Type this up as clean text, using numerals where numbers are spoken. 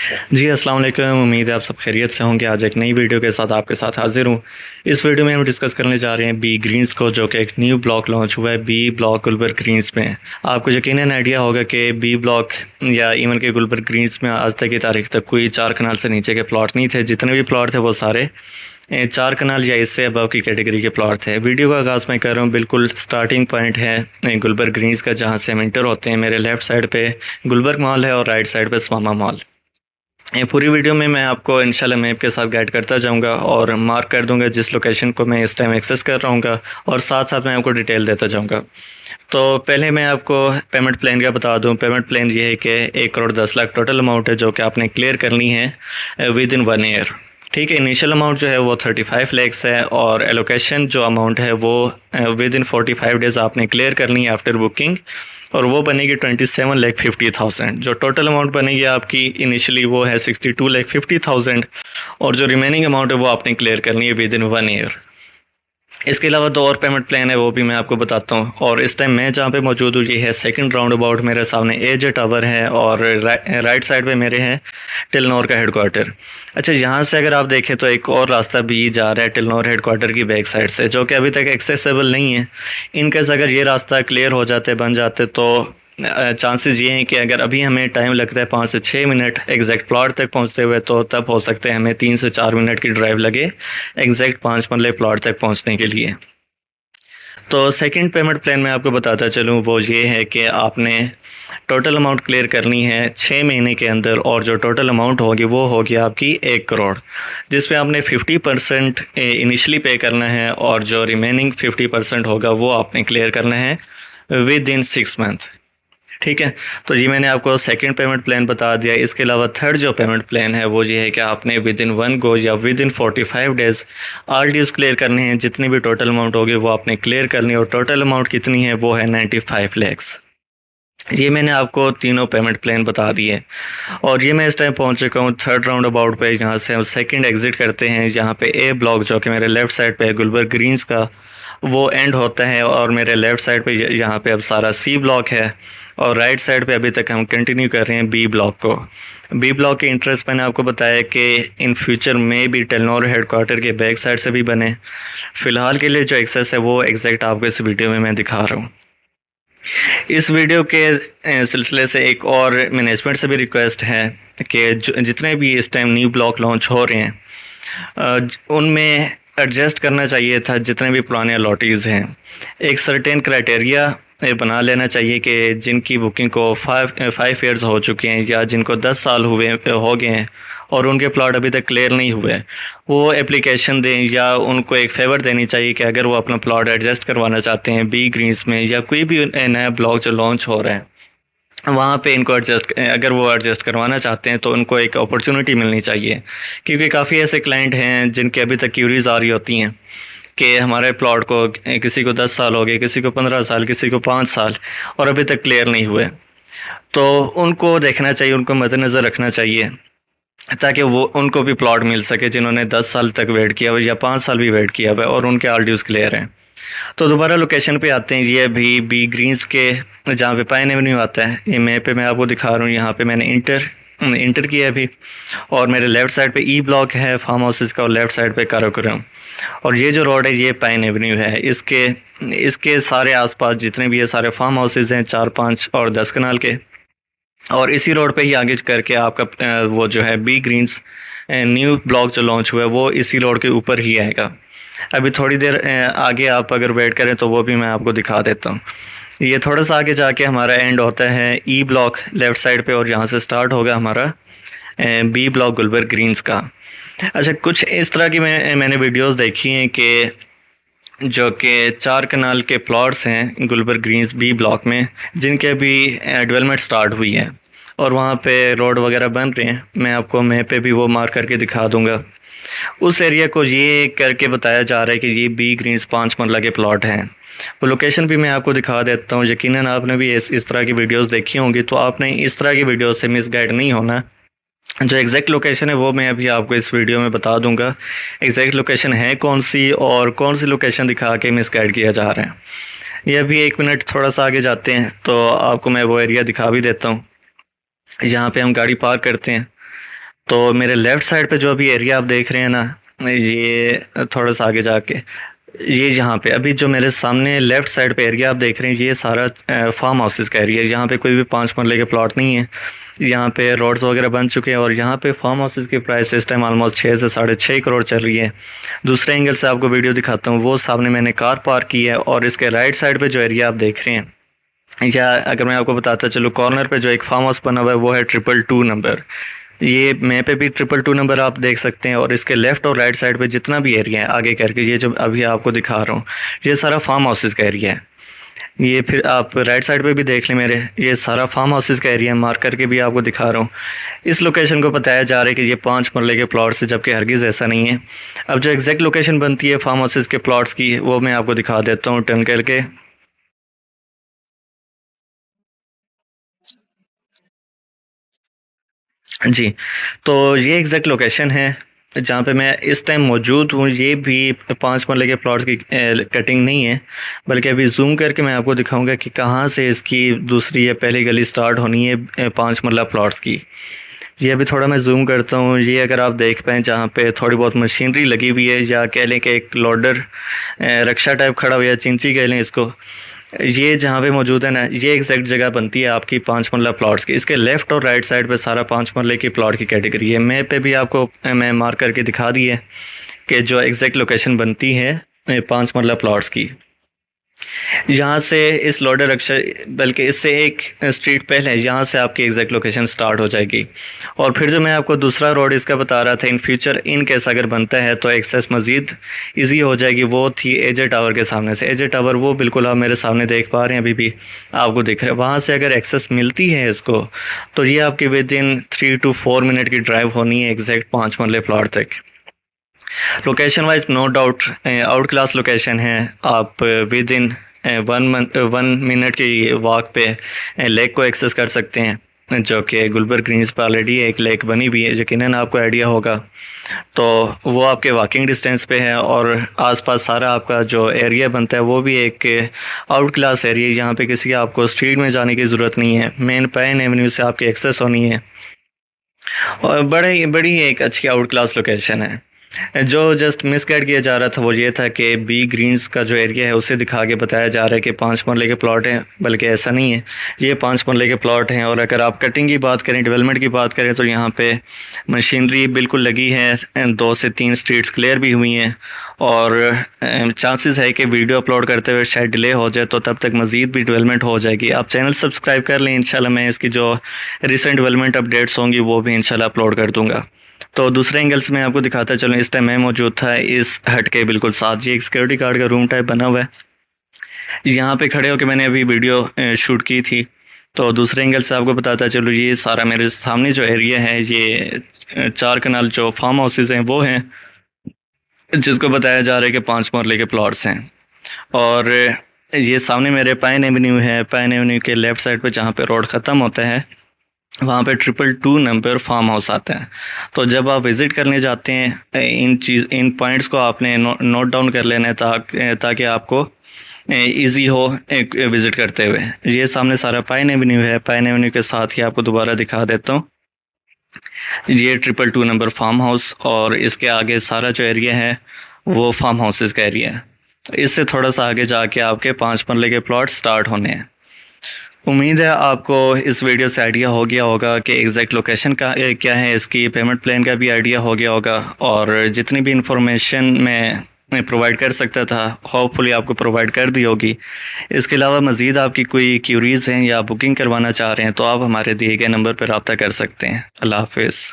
जी अस्सलाम वालेकुम। उम्मीद है आप सब खैरियत से होंगे। आज एक नई वीडियो के साथ आपके साथ हाजिर हूँ। इस वीडियो में हम डिस्कस करने जा रहे हैं बी ग्रीन्स को, जो कि एक न्यू ब्लॉक लॉन्च हुआ है बी ब्लॉक गुलबर्ग ग्रीन्स में। आपको यकीनन आइडिया होगा कि बी ब्लॉक या इवन के गुलबर्ग ग्रीन्स में आज तक की तारीख तक कोई 4 कनाल से नीचे के प्लॉट नहीं थे। जितने भी प्लॉट थे वो सारे 4 कनाल या इससे अबव की कैटेगरी के प्लॉट थे। वीडियो का आगाज़ मैं कर रहा हूँ, बिल्कुल स्टार्टिंग पॉइंट है गुलबर्ग ग्रीन्स का, जहाँ से हम इंटर होते हैं। मेरे लेफ़्ट साइड पे गुलबर्ग मॉल है और राइट साइड पे स्वामा मॉल। ये पूरी वीडियो में मैं आपको इंशाल्लाह मैप के साथ गाइड करता जाऊंगा और मार्क कर दूंगा जिस लोकेशन को मैं इस टाइम एक्सेस कर रहा हूँ, और साथ साथ मैं आपको डिटेल देता जाऊंगा। तो पहले मैं आपको पेमेंट प्लान का बता दूं। पेमेंट प्लान ये है कि 1,10,00,000 टोटल अमाउंट है, जो कि आपने क्लियर करनी है विद इन 1 ईयर। ठीक है, इनिशियल अमाउंट जो है वो 35 लैक्स है, और एलोकेशन जो अमाउंट है वो विद इन 45 डेज़ आपने क्लियर करनी है आफ्टर बुकिंग, और वो बनेगी 27,50,000। जो टोटल अमाउंट बनेगी आपकी इनिशियली वो है 62,50,000, और जो रिमेनिंग अमाउंट है वो आपने क्लियर करनी है विद इन 1 ईयर। इसके अलावा 2 और पेमेंट प्लान है, वो भी मैं आपको बताता हूँ। और इस टाइम मैं जहाँ पे मौजूद हूँ ये है सेकंड राउंड अबाउट। मेरे सामने एजे टावर है और राइट साइड पे मेरे हैं टिलनौर का हेडक्वार्टर। अच्छा, यहाँ से अगर आप देखें तो एक और रास्ता भी जा रहा है टिलनौर हेडक्वार्टर की बैक साइड से, जो कि अभी तक एक्सेसिबल नहीं है। इनकेस अगर ये रास्ता क्लियर हो जाते, बन जाते, तो चांसेस ये हैं कि अगर अभी हमें टाइम लगता है 5 से 6 मिनट एग्जैक्ट प्लॉट तक पहुंचते हुए, तो तब हो सकते हैं हमें 3 से 4 मिनट की ड्राइव लगे एग्जैक्ट 5 मरले प्लॉट तक पहुंचने के लिए। तो सेकंड पेमेंट प्लान मैं आपको बताता चलूँ, वो ये है कि आपने टोटल अमाउंट क्लियर करनी है 6 महीने के अंदर, और जो टोटल अमाउंट होगी वो होगी आपकी 1 करोड़, जिस पे आपने 50% इनिशली पे करना है, और जो रिमेनिंग 50% होगा वो आपने क्लियर करना है विद इन 6 मंथ। ठीक है, तो ये मैंने आपको सेकंड पेमेंट प्लान बता दिया। इसके अलावा थर्ड जो पेमेंट प्लान है वो ये है कि आपने विद इन 1 गो या within 45 days all dues clear करने हैं। जितनी भी टोटल अमाउंट होगी वो आपने क्लियर करनी है, और टोटल अमाउंट कितनी है वो है 95 लैक्स। ये मैंने आपको तीनों पेमेंट प्लान बता दिए, और ये मैं इस टाइम पहुंच चुका हूँ थर्ड राउंड अबाउट पे। यहाँ से हम सेकंड एग्जिट करते हैं। यहाँ पे ए ब्लॉक, जो कि मेरे लेफ़्ट साइड पे गुलबर्ग ग्रीन्स का, वो एंड होता है, और मेरे लेफ़्ट साइड पे यहाँ पे अब सारा सी ब्लॉक है, और राइट साइड पे अभी तक हम कंटिन्यू कर रहे हैं बी ब्लॉक को। बी ब्लॉक के इंटरेस्ट मैंने आपको बताया कि इन फ्यूचर में भी टेलनौर हेडक्वार्टर के बैक साइड से भी बने। फ़िलहाल के लिए जो एक्सेस है वो एग्जैक्ट आपको इस वीडियो में मैं दिखा रहा हूँ। इस वीडियो के सिलसिले से एक और मैनेजमेंट से भी रिक्वेस्ट है कि जितने भी इस टाइम न्यू ब्लॉक लॉन्च हो रहे हैं उनमें एडजस्ट करना चाहिए था जितने भी पुराने अलॉटीज़ हैं। एक सर्टेन क्राइटेरिया बना लेना चाहिए कि जिनकी बुकिंग को 5 ईयर्स हो चुके हैं, या जिनको 10 साल हो गए हैं और उनके प्लॉट अभी तक क्लियर नहीं हुए, वो एप्लीकेशन दें, या उनको एक फेवर देनी चाहिए कि अगर वो अपना प्लॉट एडजस्ट करवाना चाहते हैं बी ग्रीन्स में या कोई भी नया ब्लॉक जो लॉन्च हो रहा है वहाँ पे इनको अगर वो एडजस्ट करवाना चाहते हैं तो उनको एक अपॉर्चुनिटी मिलनी चाहिए। क्योंकि काफ़ी ऐसे क्लाइंट हैं जिनके अभी तक क्यूरीज आ रही होती हैं कि हमारे प्लॉट को किसी को 10 साल हो गए, किसी को 15 साल, किसी को 5 साल, और अभी तक क्लियर नहीं हुए। तो उनको देखना चाहिए, उनको मद्देनज़र रखना चाहिए, ताकि वो उनको भी प्लॉट मिल सके जिन्होंने 10 साल तक वेट किया हुआ या 5 साल भी वेट किया हुआ है और उनके ऑल ड्यूज़ क्लियर हैं। तो दोबारा लोकेशन पे आते हैं। ये भी बी ग्रीन्स के जहाँ पे पाइन एवेन्यू आता है, ये मैप पे मैं आपको दिखा रहा हूँ। यहाँ पे मैंने इंटर किया है अभी, और मेरे लेफ़्ट साइड पे ई ब्लॉक है फार्म हाउसेस का, और लेफ़्ट साइड पे काराकोरम, और ये जो रोड है ये पाइन एवेन्यू है। इसके सारे आसपास जितने भी ये सारे फार्म हाउसेस हैं 4, 5 और 10 कनाल के, और इसी रोड पे ही आगे करके आपका वो जो है बी ग्रीन्स न्यू ब्लॉक जो लॉन्च हुआ है वो इसी रोड के ऊपर ही आएगा। अभी थोड़ी देर आगे आप अगर वेट करें तो वो भी मैं आपको दिखा देता हूँ। ये थोड़ा सा आगे जाके हमारा एंड होता है ई ब्लॉक लेफ़्ट साइड पे, और यहाँ से स्टार्ट होगा हमारा बी ब्लॉक गुलबर्ग ग्रीन्स का। अच्छा, कुछ इस तरह की मैंने वीडियोस देखी हैं कि जो कि 4 कनाल के प्लॉट्स हैं गुलबर्ग ग्रीन्स बी ब्लॉक में, जिनके अभी डेवलपमेंट स्टार्ट हुई है और वहाँ पे रोड वगैरह बन रहे हैं। मैं आपको मैप पे भी वो मार्क करके दिखा दूँगा। उस एरिया को ये करके बताया जा रहा है कि ये बी ग्रीन्स 5 मरला के प्लॉट हैं। वो लोकेशन भी मैं आपको दिखा देता हूँ। यकीनन आपने भी इस तरह की वीडियोस देखी होंगी, तो आपने इस तरह की वीडियो से मिसगाइड नहीं होना। जो एग्जैक्ट लोकेशन है वो मैं अभी आपको इस वीडियो में बता दूंगा, एग्जैक्ट लोकेशन है कौन सी और कौन सी लोकेशन दिखा के मिसगाइड किया जा रहा है। ये अभी 1 मिनट थोड़ा सा आगे जाते हैं तो आपको मैं वो एरिया दिखा भी देता हूँ। यहाँ पे हम गाड़ी पार्क करते हैं तो मेरे लेफ़्ट साइड पे जो अभी एरिया आप देख रहे हैं ना, ये थोड़ा सा आगे जाके, ये यहाँ पे अभी जो मेरे सामने लेफ़्ट साइड पे एरिया आप देख रहे हैं, ये सारा फार्म हाउसेस का एरिया है। यहाँ पे कोई भी 5 मरले के प्लॉट नहीं है। यहाँ पे रोड्स वगैरह बन चुके हैं और यहाँ पे फार्म हाउसेस की प्राइस इस टाइम ऑलमोस्ट 6 से 6.5 करोड़ चल रही है। दूसरे एंगल से आपको वीडियो दिखाता हूँ, वो सामने मैंने कार पार्क की है और इसके राइट साइड पे जो एरिया आप देख रहे हैं, या अगर मैं आपको बताता चलूँ, कॉर्नर पे जो एक फार्म हाउस बना हुआ है वो है 222 नंबर। ये मैप पे भी 222 नंबर आप देख सकते हैं और इसके लेफ़्ट और राइट साइड पे जितना भी एरिया है आगे करके, ये जो अभी आपको दिखा रहा हूँ, ये सारा फार्म हाउसेस का एरिया है। ये फिर आप राइट साइड पे भी देख लें मेरे, ये सारा फार्म हाउसेस का एरिया मार्क करके भी आपको दिखा रहा हूँ। इस लोकेशन को बताया जा रहा है कि ये 5 मरले के प्लॉट से, जबकि हरगिज़ ऐसा नहीं है। अब जो एग्जैक्ट लोकेशन बनती है फार्म हाउसेस के प्लॉट्स की, वो मैं आपको दिखा देता हूँ टर्न करके। जी, तो ये एग्जैक्ट लोकेशन है जहाँ पे मैं इस टाइम मौजूद हूँ। ये भी 5 मरले के प्लॉट्स की कटिंग नहीं है, बल्कि अभी जूम करके मैं आपको दिखाऊंगा कि कहाँ से इसकी दूसरी या पहली गली स्टार्ट होनी है 5 मरला प्लॉट्स की। ये अभी थोड़ा मैं जूम करता हूँ। ये अगर आप देख पाएँ, जहाँ पे थोड़ी बहुत मशीनरी लगी हुई है, या कह लें कि एक लोडर रक्षा टाइप खड़ा हुआ है, चिंची कह लें इसको, ये जहाँ पे मौजूद है ना, ये एग्जैक्ट जगह बनती है आपकी 5 मरला प्लॉट्स की। इसके लेफ़्ट और राइट साइड पे सारा 5 मरले की प्लॉट की कैटेगरी है। मैप पे भी आपको मैं मार्क करके दिखा दी है कि जो एग्जैक्ट लोकेशन बनती है 5 मरला प्लॉट्स की। यहाँ से इस लोडर अक्षर, बल्कि इससे एक स्ट्रीट पहले, यहाँ से आपकी एग्जैक्ट लोकेशन स्टार्ट हो जाएगी। और फिर जो मैं आपको दूसरा रोड इसका बता रहा था, इन फ्यूचर इन केस अगर बनता है तो एक्सेस मज़ीद इजी हो जाएगी। वो थी एजे टावर के सामने से। एजे टावर वो बिल्कुल आप मेरे सामने देख पा रहे हैं, अभी भी आपको दिख रहा है। वहाँ से अगर एक्सेस मिलती है इसको, तो ये आपकी विद इन 3 to 4 मिनट की ड्राइव होनी है एग्जैक्ट 5 मरले प्लॉट तक। Location wise no doubt out class location है। आप विद इन 1 मिनट की वॉक पे लेक को एक्सेस कर सकते हैं, जो कि गुलबर्ग ग्रीन्स पर ऑलरेडी एक लेक बनी हुई है, यकीनन आपको आइडिया होगा। तो वो आपके वॉकिंग डिस्टेंस पे है और आसपास सारा आपका जो एरिया बनता है वो भी एक आउट क्लास एरिया, यहाँ पे किसी आपको स्ट्रीट में जाने की ज़रूरत नहीं है। मेन पैन एवेन्यू से आपकी एक्सेस होनी है और बड़ी एक अच्छी आउट क्लास लोकेशन है। जो जस्ट मिसगाइड किया जा रहा था वो ये था कि बी ग्रीन्स का जो एरिया है उसे दिखा के बताया जा रहा है कि 5 मरले के प्लॉट हैं, बल्कि ऐसा नहीं है। ये 5 मरले के प्लॉट हैं। और अगर आप कटिंग की बात करें, डेवलपमेंट की बात करें, तो यहाँ पे मशीनरी बिल्कुल लगी है। 2 से 3 स्ट्रीट्स क्लियर भी हुई हैं और चांसेस है कि वीडियो अपलोड करते हुए शायद डिले हो जाए, तो तब तक मज़ीद भी डेवलपमेंट हो जाएगी। आप चैनल सब्सक्राइब कर लें, इंशाल्लाह मैं इसकी जो रिसेंट डेवलपमेंट अपडेट्स होंगी वो भी इंशाल्लाह अपलोड कर दूँगा। तो दूसरे एंगल से मैं आपको दिखाता चलूँ। इस टाइम मैं मौजूद था इस हट के बिल्कुल साथ, ये एक सिक्योरिटी गार्ड का रूम टाइप बना हुआ है। यहाँ पे खड़े होकर मैंने अभी वीडियो शूट की थी। तो दूसरे एंगल से आपको बताता चलूँ, ये सारा मेरे सामने जो एरिया है, ये 4 कनाल जो फार्म हाउसेज हैं वो हैं, जिसको बताया जा रहा है कि 5 मरले के प्लॉट्स हैं। और ये सामने मेरे पाइन एवेन्यू है। पाइन एवेन्यू के लेफ़्ट साइड पे जहाँ पे रोड ख़त्म होता है, वहाँ पे 222 नंबर फार्म हाउस आता है। तो जब आप विज़िट करने जाते हैं, इन पॉइंट्स को आपने नोट डाउन कर लेना है, ताकि आपको इजी हो एक विज़िट करते हुए। ये सामने सारा पाइन एवेन्यू है। पाइन एवेन्यू के साथ ही आपको दोबारा दिखा देता हूँ, ये 222 नंबर फार्म हाउस, और इसके आगे सारा जो एरिया है वो फार्म हाउसेस का एरिया है। इससे थोड़ा सा आगे जाके आपके 5 मरले के प्लॉट स्टार्ट होने हैं। उम्मीद है आपको इस वीडियो से आइडिया हो गया होगा कि एग्जैक्ट लोकेशन का क्या है, इसकी पेमेंट प्लान का भी आइडिया हो गया होगा, और जितनी भी इंफॉर्मेशन मैं प्रोवाइड कर सकता था होपफुली आपको प्रोवाइड कर दी होगी। इसके अलावा मज़ीद आपकी कोई क्यूरीज़ हैं या बुकिंग करवाना चाह रहे हैं तो आप हमारे दिए गए नंबर पर रब्ता कर सकते हैं। अल्लाह हाफ़िज़।